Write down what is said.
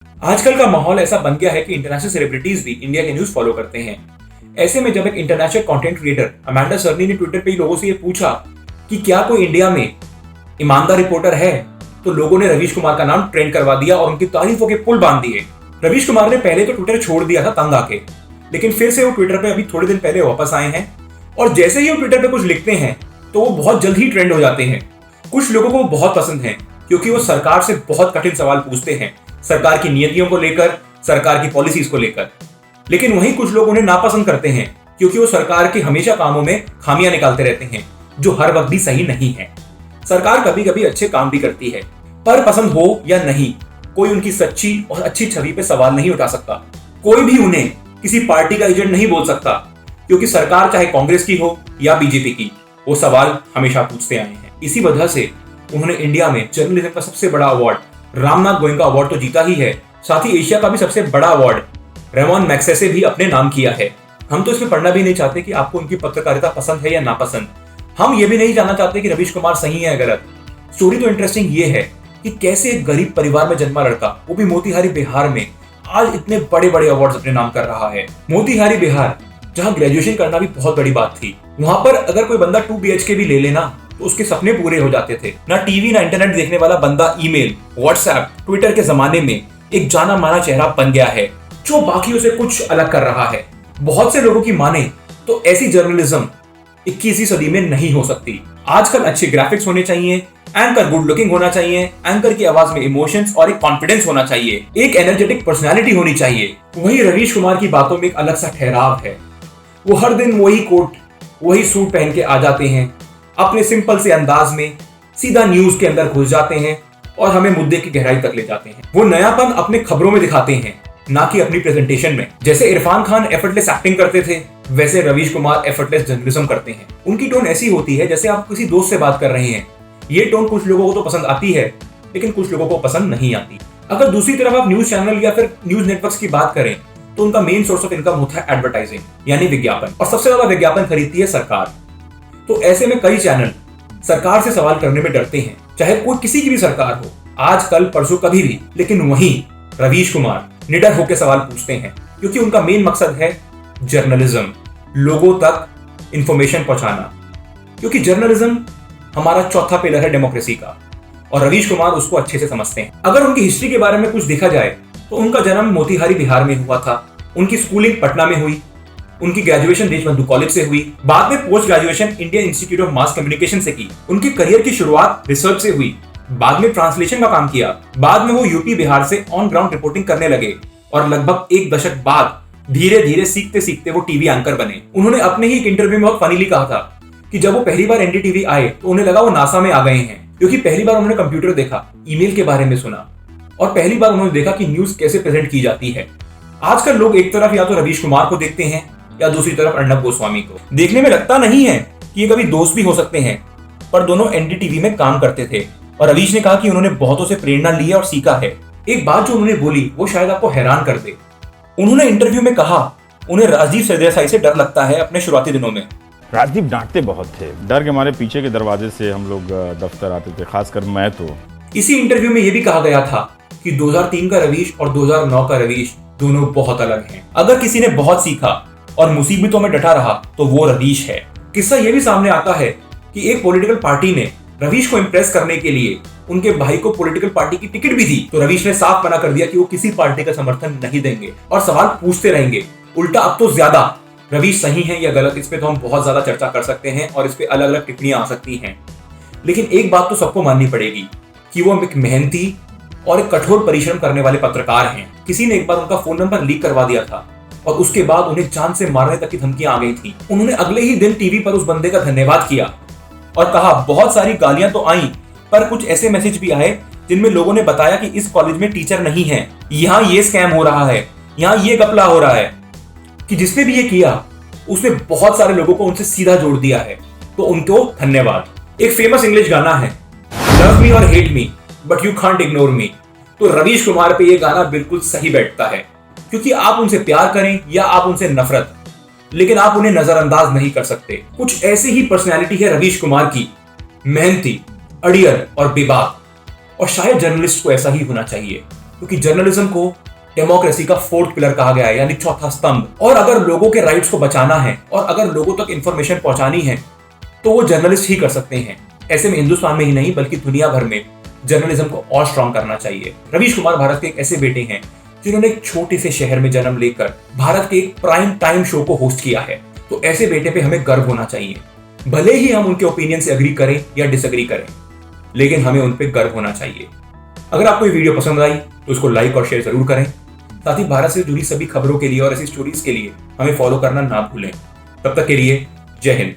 आजकल का माहौल ऐसा बन गया है कि इंटरनेशनल सेलिब्रिटीज भी इंडिया के न्यूज फॉलो करते हैं। ऐसे में जब एक इंटरनेशनल कंटेंट क्रिएटर अमांडा सर्नी ने ट्विटर पे लोगों से ये पूछा कि क्या कोई इंडिया में ईमानदार रिपोर्टर है, तो लोगों ने रवीश कुमार का नाम ट्रेंड करवा दिया और उनकी तारीफों के पुल बांध दिए। रवीश कुमार ने पहले तो ट्विटर छोड़ दिया था तंग आके, लेकिन फिर से वो ट्विटर पे अभी थोड़े दिन पहले वापस आए हैं और जैसे ही वो ट्विटर पे कुछ लिखते हैं तो वो बहुत जल्द ही ट्रेंड हो जाते हैं। कुछ लोगों को वो बहुत पसंद है क्योंकि वो सरकार से बहुत कठिन सवाल पूछते हैं, सरकार की नीतियों को लेकर, सरकार की पॉलिसीज को लेकर। लेकिन वहीं कुछ लोग उन्हें नापसंद करते हैं क्योंकि वो सरकार के हमेशा कामों में खामियां निकालते रहते हैं जो हर वक्त भी सही नहीं है। सरकार कभी कभी अच्छे काम भी करती है, पर पसंद हो या नहीं, कोई उनकी सच्ची और अच्छी छवि पे सवाल नहीं उठा सकता। कोई भी उन्हें किसी पार्टी का एजेंट नहीं बोल सकता क्योंकि सरकार चाहे कांग्रेस की हो या बीजेपी की, वो सवाल हमेशा पूछते आए हैं। इसी वजह से उन्होंने इंडिया में जर्नलिज्म का सबसे बड़ा अवार्ड रामनाथ गोयनका अवार्ड तो जीता ही है, साथ ही एशिया का भी सबसे बड़ा अवार्ड रेमॉन मैग्सेसे भी अपने नाम किया है। हम तो इसमें पढ़ना भी नहीं चाहते कि आपको उनकी पत्रकारिता पसंद है या नापसंद। हम ये भी नहीं जानना चाहते कि रवीश कुमार सही है या गलत। स्टोरी तो इंटरेस्टिंग ये है कि कैसे एक गरीब परिवार में जन्मा लड़का, वो भी मोतिहारी बिहार में, आज इतने बड़े बड़े अवार्ड्स अपने नाम कर रहा है। मोतिहारी बिहार, जहां ग्रेजुएशन करना भी बहुत बड़ी बात थी, वहां पर अगर कोई बंदा 2 BHK भी ले लेना तो उसके सपने पूरे हो जाते थे। ना टीवी ना इंटरनेट देखने वाला बंदा ईमेल, व्हाट्सएप, ट्विटर के जमाने में एक जाना माना चेहरा बन गया है जो बाकियों से कुछ अलग कर रहा है। बहुत से लोगों की माने तो ऐसी जर्नलिज्म 21वीं सदी में नहीं हो सकती। आजकल अच्छे ग्राफिक्स होने चाहिए, एंकर गुड लुकिंग होना चाहिए, एंकर की आवाज में इमोशंस और एक कॉन्फिडेंस होना चाहिए, एक एनर्जेटिक पर्सनालिटी होनी चाहिए। वहीं रवीश कुमार की बातों में एक अलग सा ठहराव है। वो हर दिन वही कोट, वही सूट पहन के आ जाते हैं, अपने सिंपल से अंदाज में सीधा न्यूज के अंदर घुस जाते हैं और हमें मुद्दे की गहराई तक ले जाते हैं। वो नयापन अपने खबरों में दिखाते हैं, ना कि अपनी प्रेजेंटेशन में। जैसे इरफान खान एफर्टलेस एक्टिंग करते थे, वैसे रवीश कुमार एफर्टलेस जर्नलिज्म करते हैं। उनकी टोन ऐसी होती है जैसे आप किसी दोस्त से बात कर रहे हैं। ये टोन कुछ लोगों को तो पसंद आती है, लेकिन कुछ लोगों को पसंद नहीं आती। अगर दूसरी तरफ आप न्यूज चैनल या फिर न्यूज नेटवर्क्स की बात करें तो उनका मेन सोर्स ऑफ इनकम होता है एडवर्टाइजिंग, यानी विज्ञापन, और सबसे ज्यादा विज्ञापन खरीदती है सरकार। तो ऐसे में कई चैनल सरकार से सवाल करने में डरते हैं, चाहे कोई किसी की भी सरकार हो, आज कल परसों कभी भी। लेकिन वहीं रवीश कुमार निडर होकर सवाल पूछते हैं क्योंकि उनका मेन मकसद है जर्नलिज्म, लोगों तक इंफॉर्मेशन पहुंचाना। क्योंकि जर्नलिज्म हमारा चौथा पिलर है डेमोक्रेसी का, और रवीश कुमार उसको अच्छे से समझते हैं। अगर उनकी हिस्ट्री के बारे में कुछ देखा जाए तो उनका जन्म मोतिहारी बिहार में हुआ था, उनकी स्कूलिंग पटना में हुई, उनकी ग्रेजुएशन देशबंधु कॉलेज से हुई, बाद में post graduation Indian institute of mass communication से की। उनके करियर की शुरुआत रिसर्च से हुई, बाद में ट्रांसलेशन का काम किया, बाद में वो यूपी बिहार से ऑन ग्राउंड रिपोर्टिंग करने लगे और लगभग 1 दशक बाद धीरे धीरे सीखते सीखते वो टीवी एंकर बने। उन्होंने अपने ही एक इंटरव्यू में बहुत फनीली कहा था कि जब वो पहली बार एनडीटीवी आए तो उन्हें लगा वो नासा में आ गए हैं, क्योंकि पहली बार उन्होंने कंप्यूटर देखा, ईमेल के बारे में सुना और पहली बार उन्होंने देखा कि न्यूज कैसे प्रेजेंट की जाती है। आजकल लोग एक तरफ या तो रवीश कुमार को देखते हैं या दूसरी तरफ अर्नब गोस्वामी को। देखने में लगता नहीं है कि ये कभी दोस्त भी हो सकते हैं, पर दोनों एनडीटीवी में काम करते थे और रवीश ने कहा कि उन्होंने बहुतों से प्रेरणा ली है और सीखा है। एक बात जो उन्होंने बोली वो शायद आपको हैरान कर दे। उन्होंने इंटरव्यू में कहा उन्हें राजदीप सरदेसाई से डर लगता है अपने शुरुआती दिनों में। राजदीप डांटते बहुत थे, डर के हमारे पीछे के दरवाजे से हम लोग दफ्तर आते थे, खासकर मैं तो। इसी इंटरव्यू में यह भी कहा गया था कि 2003 का रवीश और 2009 का रवीश दोनों बहुत अलग हैं। अगर किसी ने बहुत सीखा और मुसीबतों में डटा रहा तो वो रवीश है। किस्सा ये भी सामने आता है कि एक पॉलिटिकल पार्टी ने रवीश को इंप्रेस करने के लिए उनके भाई को पॉलिटिकल पार्टी की टिकट भी दी, तो रवीश ने साफ मना कर दिया कि वो किसी पार्टी का समर्थन नहीं देंगे और सवाल पूछते रहेंगे। उल्टा अब तो ज्यादा रवीश सही है या गलत, इस पे तो हम बहुत ज्यादा चर्चा कर सकते हैं और इस पे अलग अलग टिप्पणियां आ सकती हैं। लेकिन एक बात तो सबको माननी पड़ेगी कि वो एक मेहनती और एक कठोर परिश्रम करने वाले पत्रकार हैं। किसी ने एक बार उनका फोन नंबर लीक करवा दिया था और उसके बाद उन्हें जान से मारने तक की धमकियां आ गई थी। उन्होंने अगले ही दिन टीवी पर उस बंदे का धन्यवाद किया और कहा बहुत सारी गालियां तो आई, पर कुछ ऐसे मैसेज भी आए जिनमें लोगों ने बताया कि इस कॉलेज में टीचर नहीं है, यहाँ ये स्कैम हो रहा है, यहाँ ये घपला हो रहा है, कि जिसने भी ये किया उसने बहुत सारे लोगों को उनसे सीधा जोड़ दिया है। तो उनको धन्यवाद। एक फेमस इंग्लिश गाना है, लव मी और hate me but you can't ignore me. तो रवीश कुमार पे ये गाना बिल्कुल सही बैठता है, क्योंकि आप उनसे प्यार करें या आप उनसे नफरत, लेकिन आप उन्हें नजरअंदाज नहीं कर सकते। कुछ ऐसी ही पर्सनैलिटी है रवीश कुमार की, मेहनती, अड़ियल और बेबाक, और शायद जर्नलिस्ट को ऐसा ही होना चाहिए। क्योंकि जर्नलिज्म को डेमोक्रेसी का फोर्थ पिलर कहा गया है, यानी चौथा स्तंभ। और अगर लोगों के राइट्स को बचाना है और अगर लोगों तक इंफॉर्मेशन पहुंचानी है तो वो जर्नलिस्ट ही कर सकते हैं। ऐसे में हिंदुस्तान में ही नहीं बल्कि दुनिया भर में जर्नलिज्म को और स्ट्रांग करना चाहिए। रवीश कुमार भारत के एक ऐसे बेटे हैं जिन्होंने एक छोटे से शहर में जन्म लेकर भारत के एक प्राइम टाइम शो को होस्ट किया है। तो ऐसे बेटे पे हमें गर्व होना चाहिए, भले ही हम उनके ओपिनियन से एग्री करें या डिसएग्री करें, लेकिन हमें उन पे गर्व होना चाहिए। अगर आपको ये वीडियो पसंद आई तो इसको लाइक और शेयर जरूर करें। साथ ही भारत से जुड़ी सभी खबरों के लिए और ऐसी स्टोरीज के लिए हमें फॉलो करना ना भूलें। तब तक के लिए जय हिंद।